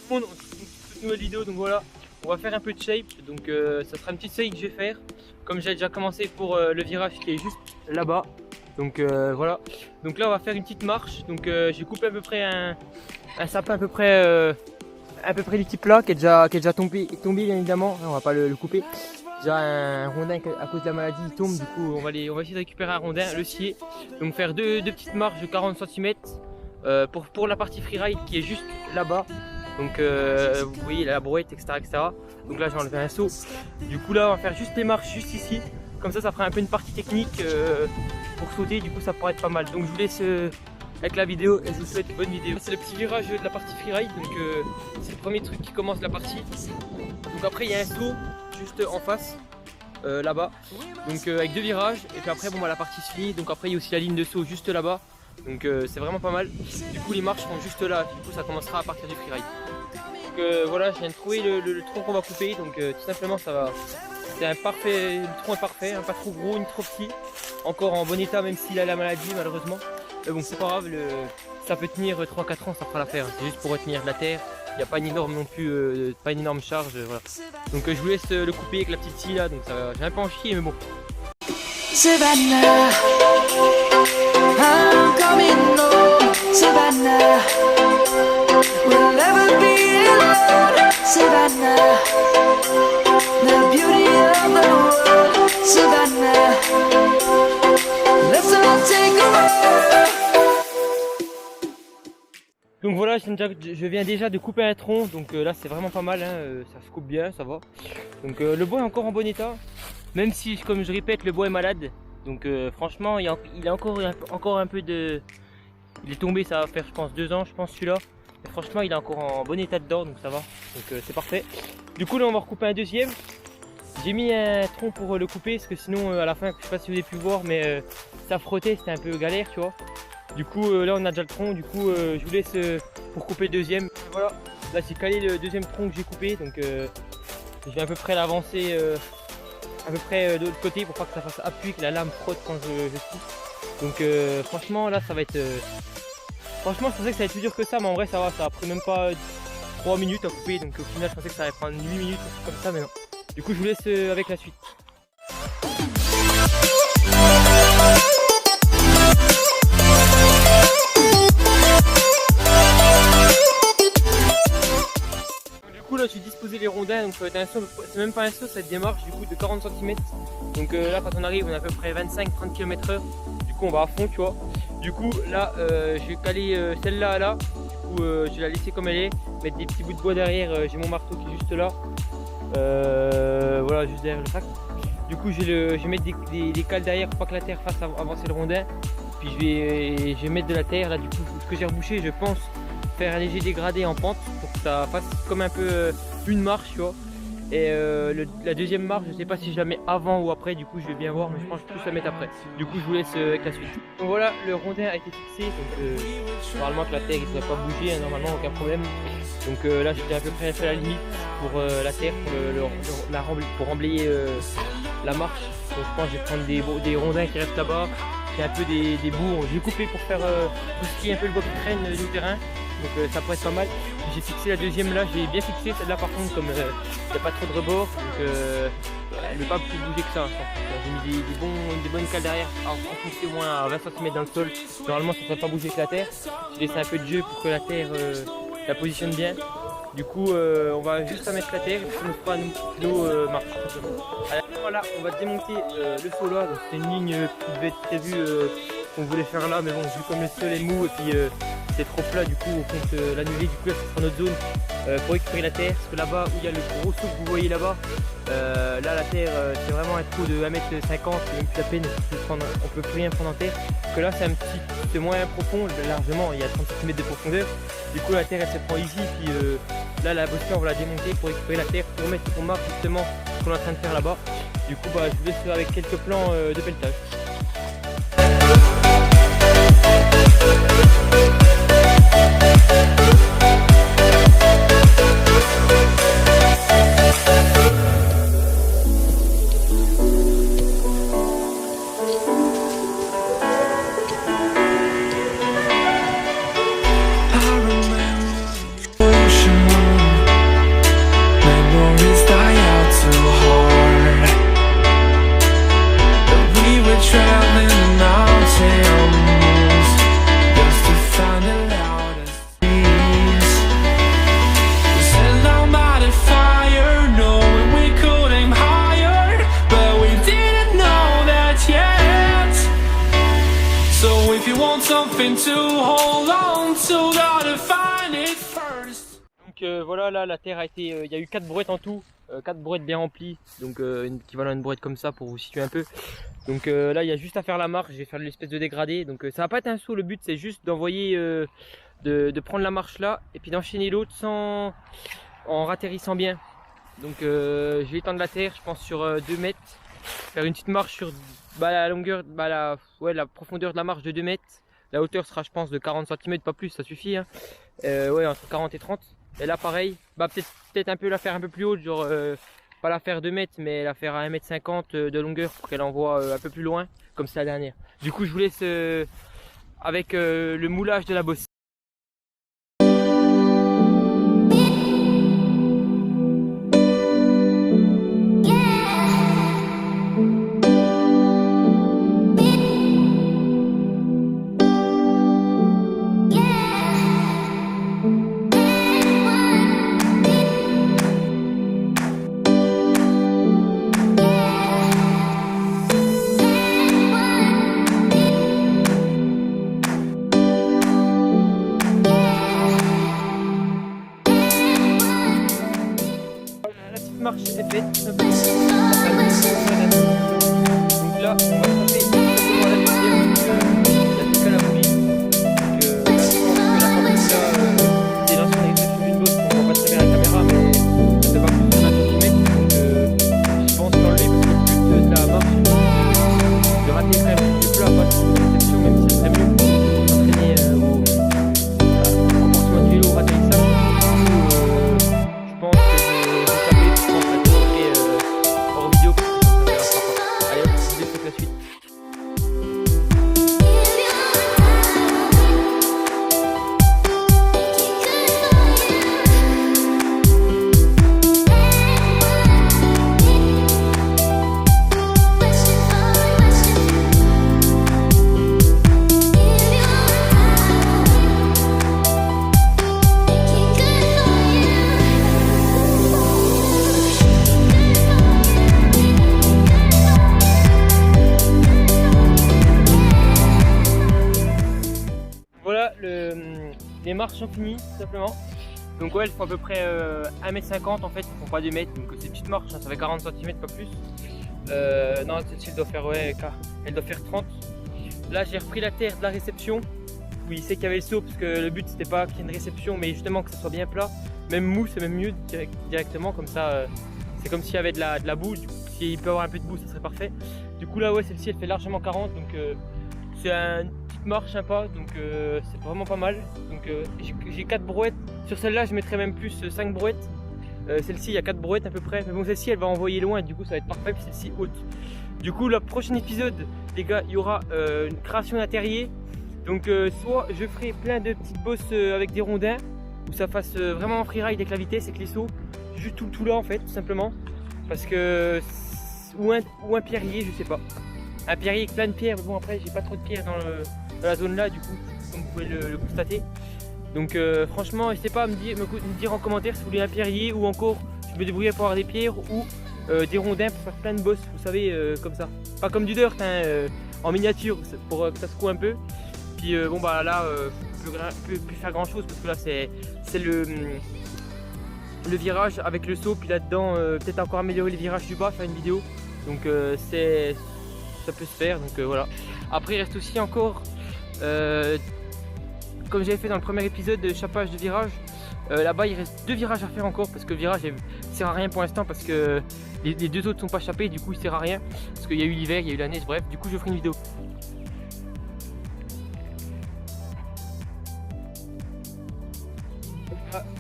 tout le monde, toute nouvelle vidéo, donc voilà, on va faire un peu de shape, donc ça sera une petite série que je vais faire, comme j'ai déjà commencé pour le virage qui est juste là-bas, donc voilà, donc là on va faire une petite marche, donc j'ai coupé à peu près un sapin à peu près du type là, qui est déjà tombé bien évidemment, on va pas le couper. Déjà un rondin à cause de la maladie il tombe, du coup on va essayer de récupérer un rondin, le scier, donc faire deux petites marches de 40 cm pour la partie freeride qui est juste là-bas. Donc vous voyez la brouette, etc., etc. Donc là j'ai enlevé un seau. Du coup là on va faire juste les marches juste ici. Comme ça fera un peu une partie technique pour sauter, du coup ça pourrait être pas mal. Donc je vous laisse avec la vidéo et je vous souhaite une bonne vidéo. C'est le petit virage de la partie freeride, donc c'est le premier truc qui commence la partie. Donc après il y a un saut juste en face. Là-bas, donc avec deux virages, et puis après bon bah la partie se finit, donc après il y a aussi la ligne de saut juste là-bas, donc c'est vraiment pas mal. Du coup les marches seront juste là, du coup ça commencera à partir du freeride. Donc voilà, je viens de trouver le tronc qu'on va couper, donc tout simplement ça va, c'est un parfait, le tronc est parfait, hein, pas trop gros ni trop petit, encore en bon état même s'il a la maladie malheureusement, mais bon c'est pas grave, ça peut tenir 3-4 ans, ça fera l'affaire, c'est juste pour retenir de la terre. Il n'y a pas une énorme non plus, pas une énorme charge, voilà. Donc je vous laisse le couper avec la petite scie là, donc j'ai un peu en chier mais bon. Savannah, I'm coming home. Savannah, we'll never be alone. Savannah, the beauty of the world. Savannah, let's all take a walk. Donc voilà, je viens déjà de couper un tronc, donc là c'est vraiment pas mal, hein, ça se coupe bien, ça va. Donc le bois est encore en bon état, même si comme je répète le bois est malade. Donc franchement il a encore un peu de... Il est tombé, ça va faire je pense 2 ans je pense celui-là. Et franchement il est encore en bon état dedans, donc ça va, donc c'est parfait. Du coup là on va recouper un deuxième. J'ai mis un tronc pour le couper, parce que sinon à la fin, je sais pas si vous avez pu voir, mais ça frottait, c'était un peu galère tu vois. Du coup là on a déjà le tronc, du coup je vous laisse pour couper le deuxième. Voilà, là j'ai calé le deuxième tronc que j'ai coupé, donc je vais à peu près l'avancer à peu près de l'autre côté pour pas que ça fasse appui, que la lame frotte quand je coupe. Donc franchement là ça va être... franchement je pensais que ça allait être plus dur que ça, mais en vrai ça va, ça a pris même pas 3 minutes à couper, donc au final je pensais que ça allait prendre 8 minutes, comme ça, mais non. Du coup je vous laisse avec la suite. Là j'ai disposé les rondins, donc ça va être un saut, c'est même pas un saut, ça va être des marches du coup de 40 cm. Donc là quand on arrive on a à peu près 25-30 km/h, du coup on va à fond tu vois. Du coup là je vais caler celle-là là, du coup je vais la laisser comme elle est, mettre des petits bouts de bois derrière, j'ai mon marteau qui est juste là, voilà juste derrière le sac. Du coup je vais mettre des cales derrière pour pas que la terre fasse avancer le rondin. Puis je vais mettre de la terre là, du coup ce que j'ai rebouché je pense faire un léger dégradé en pente pour que ça fasse comme un peu une marche tu vois. Et la deuxième marche je sais pas si je la mets avant ou après, du coup je vais bien voir, mais je pense que je vais plus la mettre après. Du coup je vous laisse avec la suite. Donc voilà, le rondin a été fixé, donc normalement que la terre ne devrait pas bouger, hein, normalement aucun problème. Donc là j'étais à peu près fait la limite pour la terre, pour emblayer la marche. Donc je pense que je vais prendre des rondins qui restent là-bas. J'ai un peu des bouts, j'ai coupé pour faire tout ce qui est un peu le bois qui traîne du terrain. Donc ça pourrait être pas mal. J'ai fixé la deuxième là, j'ai bien fixé celle-là par contre, comme il n'y a pas trop de rebord, donc elle ne veut pas plus bouger que ça. J'ai mis des bonnes cales derrière, enfoncées au moins à 20 cm dans le sol. Normalement ça ne devrait pas bouger avec la terre. J'ai laissé un peu de jeu pour que la terre la positionne bien. Du coup on va juste mettre la terre et puis ça nous fera nos marches. Alors voilà, on va démonter le saut là, donc c'est une ligne qui devait être prévue qu'on voulait faire là, mais bon vu comme le sol est mou et puis c'est trop plat, du coup on compte l'annuler. Du coup là ce sera notre zone pour récupérer la terre, parce que là-bas où il y a le gros saut que vous voyez là-bas, là la terre c'est vraiment un trou de 1,50 m, c'est même plus la peine, on peut plus rien prendre en terre, parce que là c'est moins profond, largement il y a 30 cm de profondeur. Du coup la terre elle se prend ici, puis là la bosquette on va la démonter pour récupérer la terre, pour mettre pour marque justement ce qu'on est en train de faire là-bas. Du coup bah, je vous laisse avec quelques plans de pelletage. I remember ocean something to hold on to, gotta find it first. Donc voilà, là la terre a été, il y a eu 4 brouettes en tout, 4 brouettes bien remplies, donc équivalent à une brouette comme ça pour vous situer un peu. Donc là il y a juste à faire la marche, je vais faire l'espèce de dégradé, donc ça va pas être un saut, le but c'est juste d'envoyer, de prendre la marche là et puis d'enchaîner l'autre sans, en ratterrissant bien. Donc je vais étendre la terre, je pense sur 2 mètres, faire une petite marche sur la longueur, la profondeur de la marche de 2 mètres. La hauteur sera je pense de 40 cm, pas plus, ça suffit hein. Ouais, entre 40 et 30. Et là pareil, peut-être un peu la faire un peu plus haute, genre pas la faire 2 mètres mais la faire à 1,50 m de longueur pour qu'elle envoie un peu plus loin, comme c'est la dernière. Du coup je vous laisse avec le moulage de la bosse. Marche est faite. Donc là, on va taper simplement la lumière, la plus qu'à la bougie. Donc là, je pense que la formule là, c'est l'ancienne réception d'une bosse, on voit pas très bien la caméra, mais ça fait pas plus de 20 cm. Donc je pense qu'enlever parce que le but de la marche, de rater quand même du plat, pas de réception, même si c'est très mieux pour s'entraîner au comportement du vélo, au ratterrissage. Je pense que la suite. Les marches sont finies tout simplement. Donc ouais, elles font à peu près 1,50 m en fait, elles font pas 2 mètres, donc c'est une petite marche, hein, ça fait 40 cm pas plus. Non, celle-ci elle doit faire elle doit faire 30. Là j'ai repris la terre de la réception où il sait qu'il y avait le saut, parce que le but c'était pas qu'il y ait une réception mais justement que ça soit bien plat. Même mou c'est même mieux directement, comme ça c'est comme s'il y avait de la boue. S'il peut y avoir un peu de boue ça serait parfait. Du coup là ouais, celle-ci elle fait largement 40, donc c'est une petite marche sympa, donc c'est vraiment pas mal. Donc j'ai 4 brouettes, sur celle-là je mettrais même plus 5 brouettes. Celle-ci il y a 4 brouettes à peu près, mais bon celle-ci elle va envoyer loin, du coup ça va être parfait, puis celle-ci haute. Du coup le prochain épisode les gars, il y aura une création d'un terrier. Donc soit je ferai plein de petites bosses avec des rondins, où ça fasse vraiment en freeride avec la vitesse, avec les sauts, juste tout là en fait, tout simplement. Parce que ou un pierrier, je sais pas. Un pierrier avec plein de pierres, mais bon après j'ai pas trop de pierres dans la zone là, du coup, comme vous pouvez le constater. Donc franchement, n'hésitez pas à me dire en commentaire si vous voulez un pierrier, ou encore je me débrouille pour avoir des pierres ou des rondins pour faire plein de bosses, vous savez, comme ça. Pas comme du dirt, hein, en miniature, pour que ça secoue un peu. Puis bon bah là, je peux plus faire grand chose, parce que là c'est le virage avec le saut, puis là-dedans peut-être encore améliorer les virages du bas, faire une vidéo. Donc ça peut se faire, donc voilà. Après il reste aussi encore, comme j'avais fait dans le premier épisode de chapage de virage, là-bas il reste 2 virages à faire encore, parce que le virage il sert à rien pour l'instant, parce que les 2 autres sont pas chapés, du coup il sert à rien, parce qu'il y a eu l'hiver, il y a eu la neige, bref, du coup je ferai une vidéo.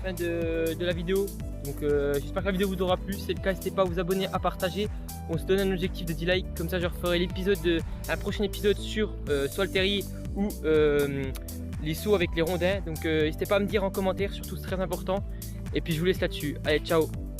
Fin de la vidéo, donc j'espère que la vidéo vous aura plu. Si c'est le cas, n'hésitez pas à vous abonner, à partager. On se donne un objectif de 10 likes, comme ça je referai un prochain épisode sur soit le terrier ou les sauts avec les rondins. Donc n'hésitez pas à me dire en commentaire, surtout c'est très important. Et puis je vous laisse là-dessus. Allez, ciao.